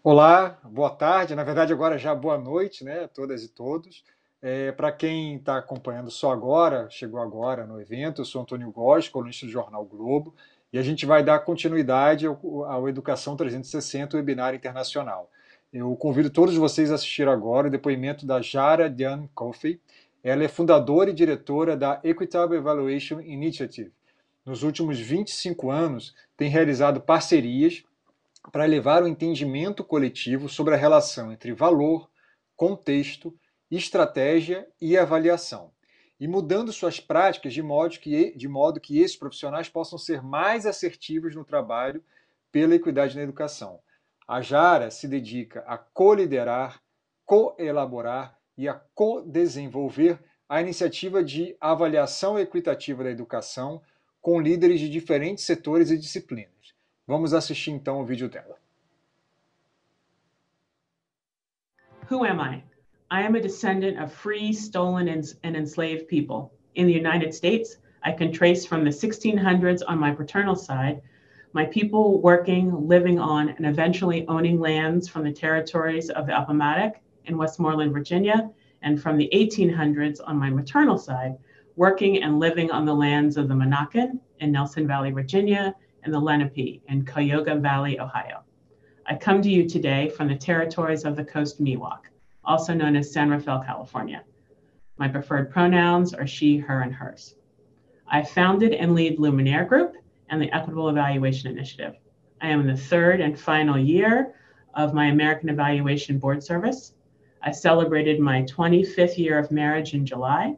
Olá, boa tarde. Na verdade, agora já boa noite, né, a todas e todos. Para quem está acompanhando só agora, chegou agora no evento, eu sou Antônio Góes, colunista do Jornal Globo, e a gente vai dar continuidade ao Educação 360, o webinar internacional. Eu convido todos vocês a assistir agora o depoimento da Jara Dean-Coffey. Ela é fundadora e diretora da Equitable Evaluation Initiative. Nos últimos 25 anos, tem realizado parcerias para levar o entendimento coletivo sobre a relação entre valor, contexto, estratégia e avaliação, e mudando suas práticas de modo que esses profissionais possam ser mais assertivos no trabalho pela equidade na educação. A Jara se dedica a co-liderar, co-elaborar e a co-desenvolver a iniciativa de avaliação equitativa da educação com líderes de diferentes setores e disciplinas. Vamos assistir então o vídeo dela. Who am I? I am a descendant of free, stolen, and enslaved people. In the United States, I can trace from the 1600s on my paternal side, my people working, living on, and eventually owning lands from the territories of the Appomattox in Westmoreland, Virginia, and from the 1800s on my maternal side, working and living on the lands of the Monacan in Nelson Valley, Virginia, and the Lenape in Cuyahoga Valley, Ohio. I come to you today from the territories of the Coast Miwok, also known as San Rafael, California. My preferred pronouns are she, her, and hers. I founded and lead Luminaire Group and the Equitable Evaluation Initiative. I am in the third and final year of my American Evaluation Board service. I celebrated my 25th year of marriage in July.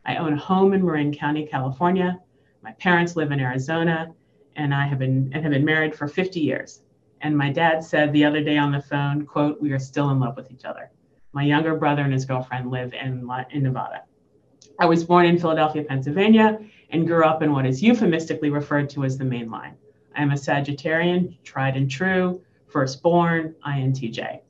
I own a home in Marin County, California. My parents live in Arizona, and I have been married for 50 years. And my dad said the other day on the phone, quote, "We are still in love with each other." My younger brother and his girlfriend live in Nevada. I was born in Philadelphia, Pennsylvania, and grew up in what is euphemistically referred to as the main line. I am a Sagittarian, tried and true, firstborn, INTJ.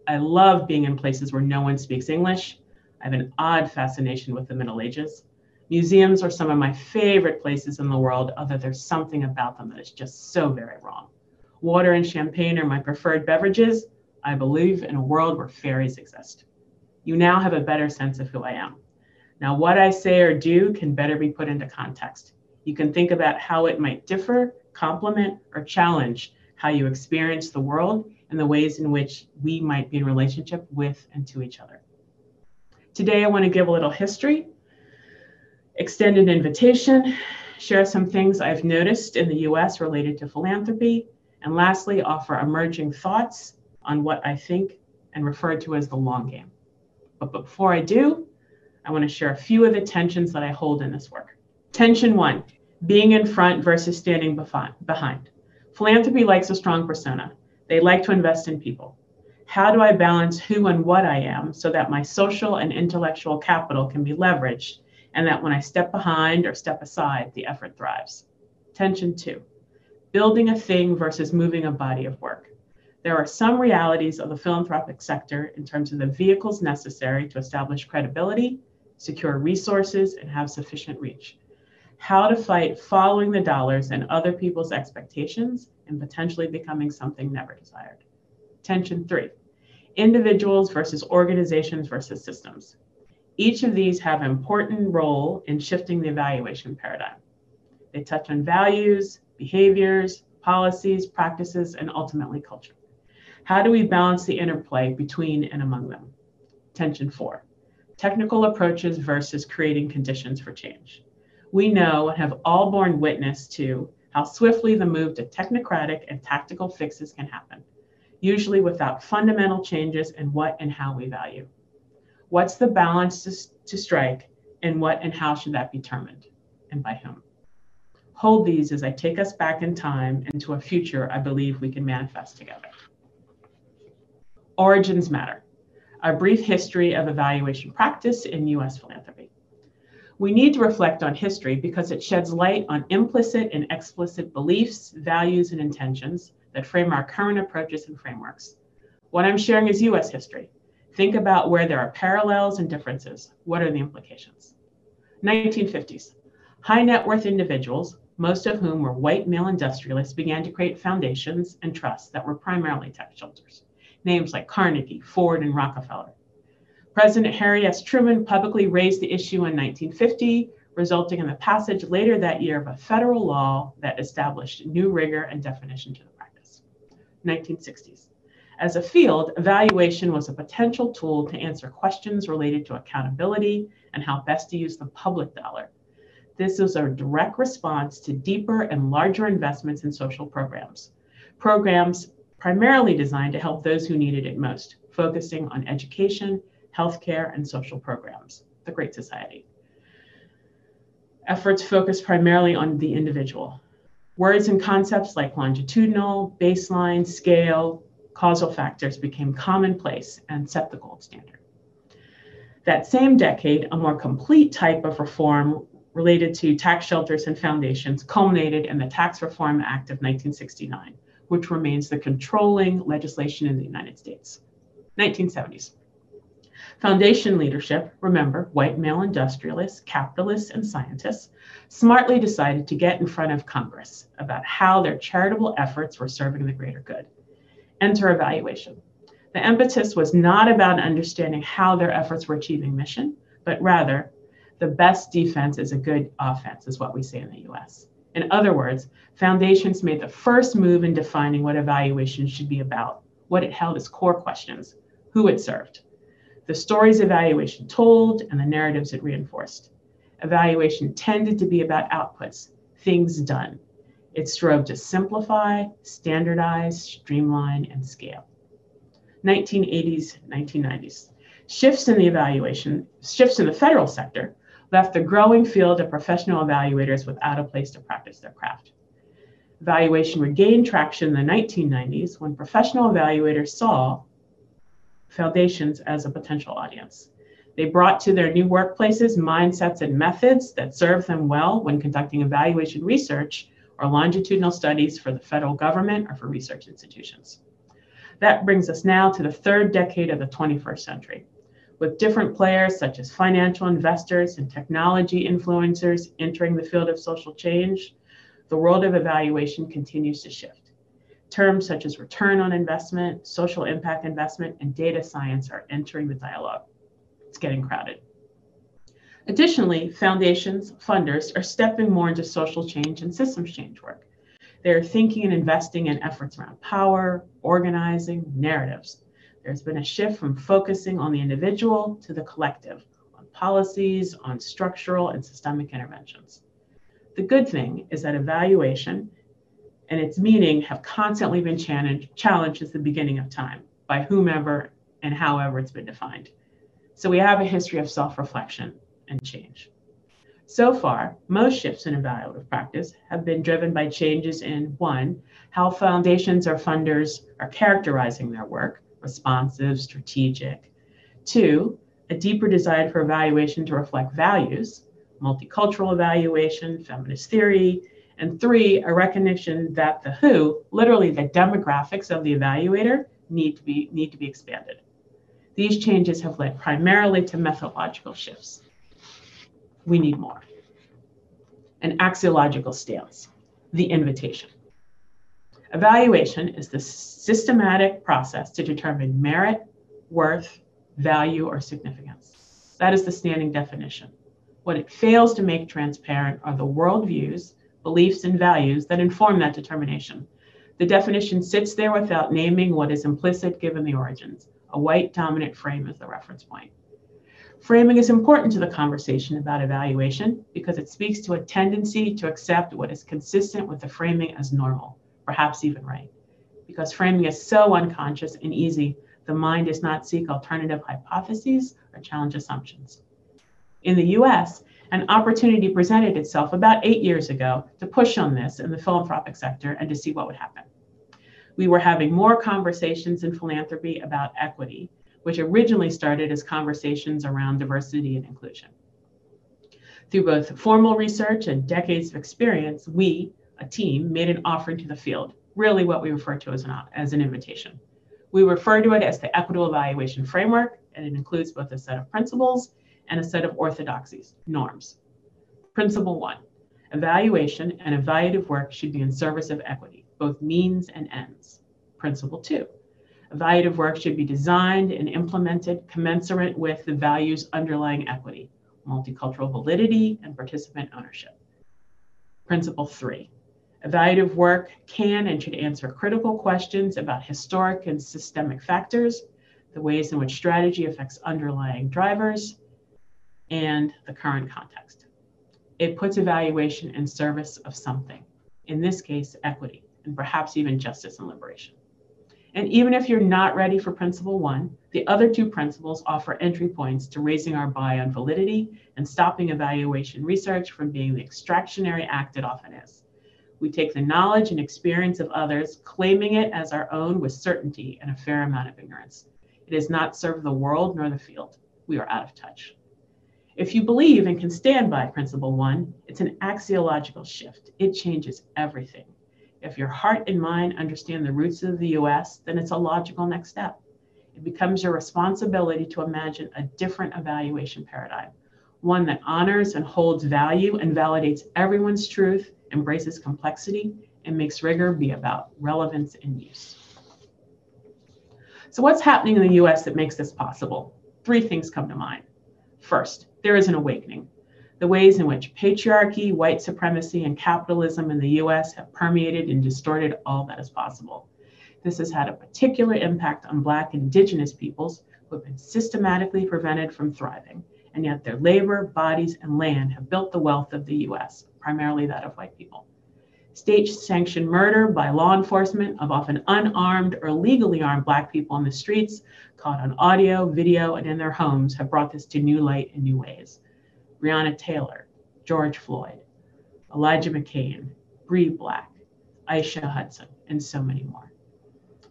I love being in places where no one speaks English. I have an odd fascination with the Middle Ages. Museums are some of my favorite places in the world, although there's something about them that is just so very wrong. Water and champagne are my preferred beverages. I believe in a world where fairies exist. You now have a better sense of who I am. Now, what I say or do can better be put into context. You can think about how it might differ, complement, or challenge how you experience the world and the ways in which we might be in relationship with and to each other. Today, I want to give a little history, extend an invitation, share some things I've noticed in the US related to philanthropy, and lastly, offer emerging thoughts on what I think and refer to as the long game. But before I do, I want to share a few of the tensions that I hold in this work. Tension 1, being in front versus standing behind. Philanthropy likes a strong persona. They like to invest in people. How do I balance who and what I am so that my social and intellectual capital can be leveraged and that when I step behind or step aside, the effort thrives? Tension 2, building a thing versus moving a body of work. There are some realities of the philanthropic sector in terms of the vehicles necessary to establish credibility, secure resources, and have sufficient reach. How to fight following the dollars and other people's expectations and potentially becoming something never desired. Tension 3, individuals versus organizations versus systems. Each of these have an important role in shifting the evaluation paradigm. They touch on values, behaviors, policies, practices, and ultimately culture. How do we balance the interplay between and among them? Tension 4, technical approaches versus creating conditions for change. We know and have all borne witness to how swiftly the move to technocratic and tactical fixes can happen, usually without fundamental changes in what and how we value. What's the balance to strike, and what and how should that be determined, and by whom? Hold these as I take us back in time into a future I believe we can manifest together. Origins matter. A brief history of evaluation practice in US philanthropy. We need to reflect on history because it sheds light on implicit and explicit beliefs, values, and intentions that frame our current approaches and frameworks. What I'm sharing is US history. Think about where there are parallels and differences. What are the implications? 1950s. High net worth individuals, most of whom were white male industrialists, began to create foundations and trusts that were primarily tax shelters. names like Carnegie, Ford, and Rockefeller. President Harry S. Truman publicly raised the issue in 1950, resulting in the passage later that year of a federal law that established new rigor and definition to the practice. 1960s. As a field, evaluation was a potential tool to answer questions related to accountability and how best to use the public dollar. This was a direct response to deeper and larger investments in social programs. Programs primarily designed to help those who needed it most, focusing on education, healthcare, and social programs, the Great Society. Efforts focused primarily on the individual. Words and concepts like longitudinal, baseline, scale, causal factors became commonplace and set the gold standard. That same decade, a more complete type of reform related to tax shelters and foundations culminated in the Tax Reform Act of 1969, which remains the controlling legislation in the United States. 1970s. Foundation leadership, remember, white male industrialists, capitalists, and scientists, smartly decided to get in front of Congress about how their charitable efforts were serving the greater good. Enter evaluation. The impetus was not about understanding how their efforts were achieving mission, but rather, the best defense is a good offense, is what we say in the US. In other words, foundations made the first move in defining what evaluation should be about, what it held as core questions, who it served, the stories evaluation told, and the narratives it reinforced. Evaluation tended to be about outputs, things done. It strove to simplify, standardize, streamline, and scale. 1980s, 1990s. Shifts in the federal sector left the growing field of professional evaluators without a place to practice their craft. Evaluation regained traction in the 1990s when professional evaluators saw foundations as a potential audience. They brought to their new workplaces mindsets and methods that serve them well when conducting evaluation research or longitudinal studies for the federal government or for research institutions. That brings us now to the third decade of the 21st century, with different players such as financial investors and technology influencers entering the field of social change. The world of evaluation continues to shift. Terms such as return on investment, social impact investment, and data science are entering the dialogue. It's getting crowded. Additionally, foundations, funders are stepping more into social change and systems change work. They're thinking and investing in efforts around power, organizing, narratives. There's been a shift from focusing on the individual to the collective, on policies, on structural and systemic interventions. The good thing is that evaluation and its meaning have constantly been challenged since the beginning of time by whomever and however it's been defined. So we have a history of self-reflection and change. So far, most shifts in evaluative practice have been driven by changes in, one, how foundations or funders are characterizing their work, responsive, strategic. Two, a deeper desire for evaluation to reflect values, multicultural evaluation, feminist theory. And three, a recognition that the who, literally the demographics of the evaluator, need to be expanded. These changes have led primarily to methodological shifts. We need more. An axiological stance, the invitation. Evaluation is the systematic process to determine merit, worth, value, or significance. That is the standing definition. What it fails to make transparent are the worldviews, beliefs, and values that inform that determination. The definition sits there without naming what is implicit given the origins. A white dominant frame is the reference point. Framing is important to the conversation about evaluation because it speaks to a tendency to accept what is consistent with the framing as normal, perhaps even right. Because framing is so unconscious and easy, the mind does not seek alternative hypotheses or challenge assumptions. In the US, an opportunity presented itself about 8 years ago to push on this in the philanthropic sector and to see what would happen. We were having more conversations in philanthropy about equity, which originally started as conversations around diversity and inclusion. Through both formal research and decades of experience, we, a team, made an offering to the field, really what we refer to as an invitation. We refer to it as the Equitable Evaluation Framework, and it includes both a set of principles and a set of orthodoxies, norms. Principle 1, evaluation and evaluative work should be in service of equity, both means and ends. Principle 2, Evaluative work should be designed and implemented commensurate with the values underlying equity, multicultural validity, and participant ownership. Principle 3, evaluative work can and should answer critical questions about historic and systemic factors, the ways in which strategy affects underlying drivers, and the current context. It puts evaluation in service of something, in this case, equity, and perhaps even justice and liberation. And even if you're not ready for principle 1, the other 2 principles offer entry points to raising our bar on validity and stopping evaluation research from being the extractionary act it often is. We take the knowledge and experience of others, claiming it as our own with certainty and a fair amount of ignorance. It does not serve the world nor the field. We are out of touch. If you believe and can stand by principle 1, it's an axiological shift. It changes everything. If your heart and mind understand the roots of the US, then it's a logical next step. It becomes your responsibility to imagine a different evaluation paradigm, one that honors and holds value and validates everyone's truth, embraces complexity, and makes rigor be about relevance and use. So what's happening in the US that makes this possible? 3 things come to mind. First, there is an awakening. The ways in which patriarchy, white supremacy, and capitalism in the US have permeated and distorted all that is possible. This has had a particular impact on Black and Indigenous peoples who have been systematically prevented from thriving, and yet their labor, bodies, and land have built the wealth of the US, primarily that of white people. State-sanctioned murder by law enforcement of often unarmed or legally armed Black people on the streets, caught on audio, video, and in their homes, have brought this to new light in new ways. Breonna Taylor, George Floyd, Elijah McCain, Bree Black, Aisha Hudson, and so many more.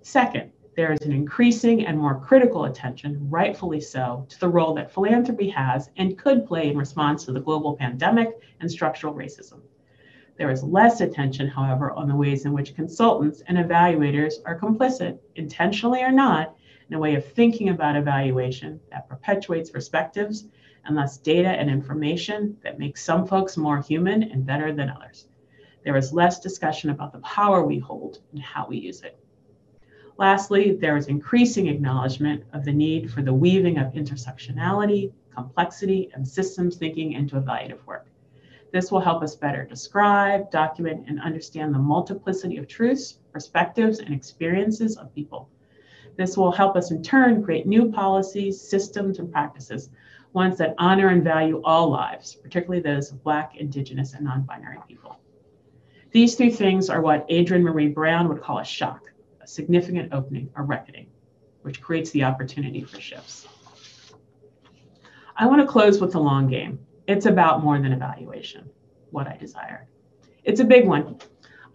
Second, there is an increasing and more critical attention, rightfully so, to the role that philanthropy has and could play in response to the global pandemic and structural racism. There is less attention, however, on the ways in which consultants and evaluators are complicit, intentionally or not, in a way of thinking about evaluation that perpetuates perspectives and thus data and information that makes some folks more human and better than others. There is less discussion about the power we hold and how we use it. Lastly, there is increasing acknowledgement of the need for the weaving of intersectionality, complexity, and systems thinking into evaluative work. This will help us better describe, document, and understand the multiplicity of truths, perspectives, and experiences of people. This will help us in turn create new policies, systems, and practices, ones that honor and value all lives, particularly those of Black, Indigenous, and non-binary people. These 3 things are what Adrienne Marie Brown would call a shock, a significant opening, a reckoning, which creates the opportunity for shifts. I want to close with the long game. It's about more than evaluation, what I desire. It's a big one.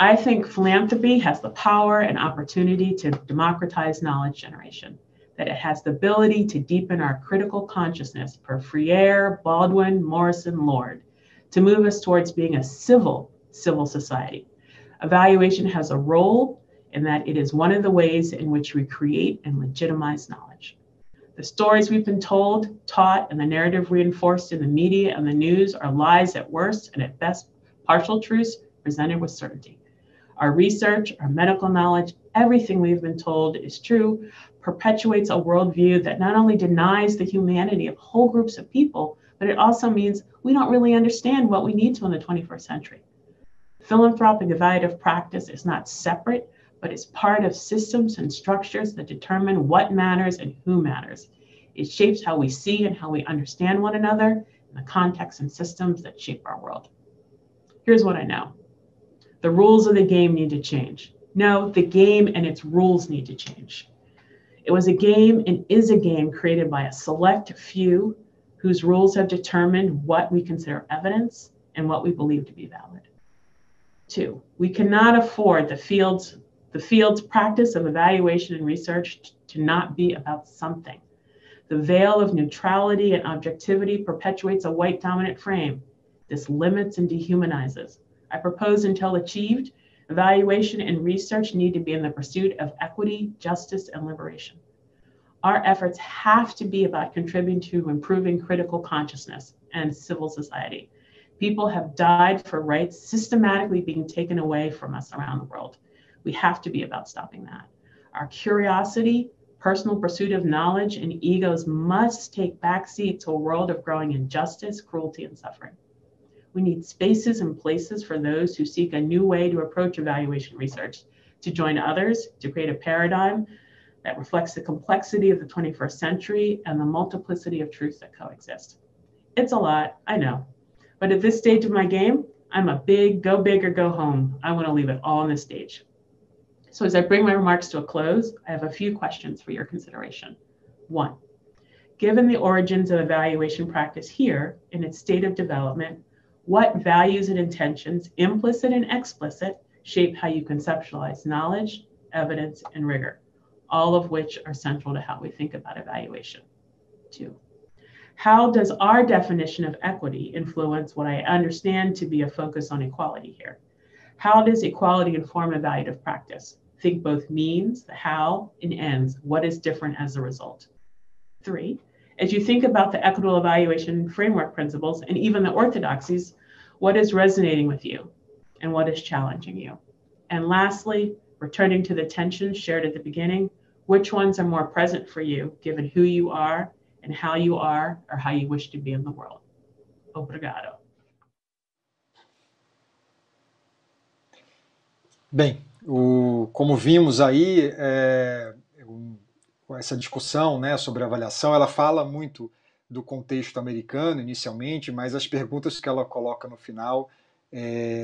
I think philanthropy has the power and opportunity to democratize knowledge generation, that it has the ability to deepen our critical consciousness per Freire, Baldwin, Morrison, Lord, to move us towards being a civil society. Evaluation has a role in that it is one of the ways in which we create and legitimize knowledge. The stories we've been told, taught, and the narrative reinforced in the media and the news are lies at worst and at best partial truths presented with certainty. Our research, our medical knowledge, everything we've been told is true, perpetuates a worldview that not only denies the humanity of whole groups of people, but it also means we don't really understand what we need to in the 21st century. Philanthropic evaluative practice is not separate, but is part of systems and structures that determine what matters and who matters. It shapes how we see and how we understand one another in the contexts and systems that shape our world. Here's what I know. The rules of the game need to change. No, the game and its rules need to change. It was a game and is a game created by a select few whose rules have determined what we consider evidence and what we believe to be valid. 2, we cannot afford the field's practice of evaluation and research to not be about something. The veil of neutrality and objectivity perpetuates a white dominant frame. This limits and dehumanizes. I propose until achieved, evaluation and research need to be in the pursuit of equity, justice, and liberation. Our efforts have to be about contributing to improving critical consciousness and civil society. People have died for rights systematically being taken away from us around the world. We have to be about stopping that. Our curiosity, personal pursuit of knowledge, and egos must take backseat to a world of growing injustice, cruelty, and suffering. We need spaces and places for those who seek a new way to approach evaluation research, to join others, to create a paradigm that reflects the complexity of the 21st century and the multiplicity of truths that coexist. It's a lot, I know, but at this stage of my game, I'm a big go big or go home. I want to leave it all on the stage. So as I bring my remarks to a close, I have a few questions for your consideration. 1, given the origins of evaluation practice here in its state of development, what values and intentions, implicit and explicit, shape how you conceptualize knowledge, evidence, and rigor, all of which are central to how we think about evaluation? 2, how does our definition of equity influence what I understand to be a focus on equality here? How does equality inform evaluative practice? Think both means, the how, and ends. What is different as a result? 3, as you think about the equitable evaluation framework principles and even the orthodoxies, what is resonating with you and what is challenging you? And lastly, returning to the tensions shared at the beginning, which ones are more present for you given who you are and how you are or how you wish to be in the world? Obrigado. Bem, como vimos aí, essa discussão, né, sobre a avaliação, ela fala muito do contexto americano inicialmente, mas as perguntas que ela coloca no final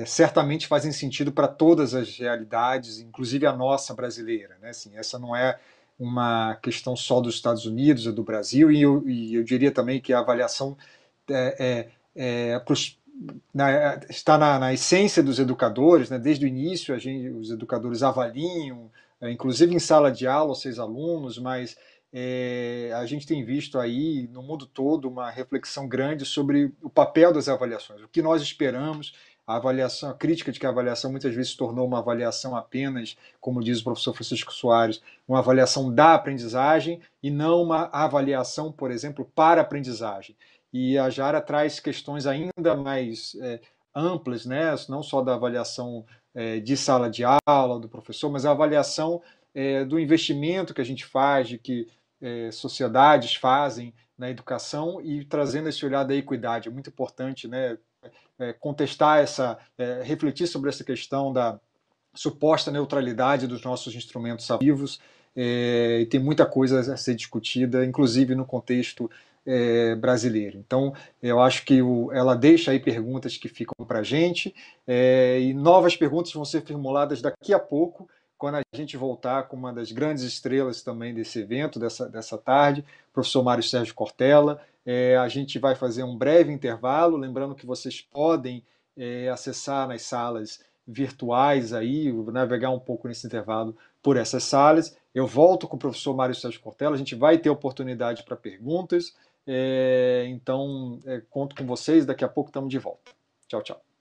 certamente fazem sentido para todas as realidades, inclusive a nossa brasileira, né? Assim, essa não é uma questão só dos Estados Unidos ou do Brasil, e eu diria também que a avaliação está na essência dos educadores, né? Desde o início os educadores avaliam, inclusive em sala de aula, aos seus alunos, mas a gente tem visto aí no mundo todo uma reflexão grande sobre o papel das avaliações, o que nós esperamos. A avaliação, a crítica de que a avaliação muitas vezes se tornou uma avaliação apenas, como diz o professor Francisco Soares, uma avaliação da aprendizagem e não uma avaliação, por exemplo, para a aprendizagem. E a Jara traz questões ainda mais amplas, né? Não só da avaliação de sala de aula, do professor, mas a avaliação do investimento que a gente faz, de que sociedades fazem na educação, e trazendo esse olhar da equidade. É muito importante, né? Contestar refletir sobre essa questão da suposta neutralidade dos nossos instrumentos vivos, e tem muita coisa a ser discutida, inclusive no contexto brasileiro. Então, eu acho que ela deixa aí perguntas que ficam para a gente, e novas perguntas vão ser formuladas daqui a pouco, quando a gente voltar com uma das grandes estrelas também desse evento, dessa tarde, o professor Mário Sérgio Cortella. A gente vai fazer um breve intervalo, lembrando que vocês podem acessar nas salas virtuais aí, navegar um pouco nesse intervalo por essas salas. Eu volto com o professor Mário Sérgio Cortella, a gente vai ter oportunidade para perguntas, então conto com vocês, daqui a pouco estamos de volta. Tchau, tchau.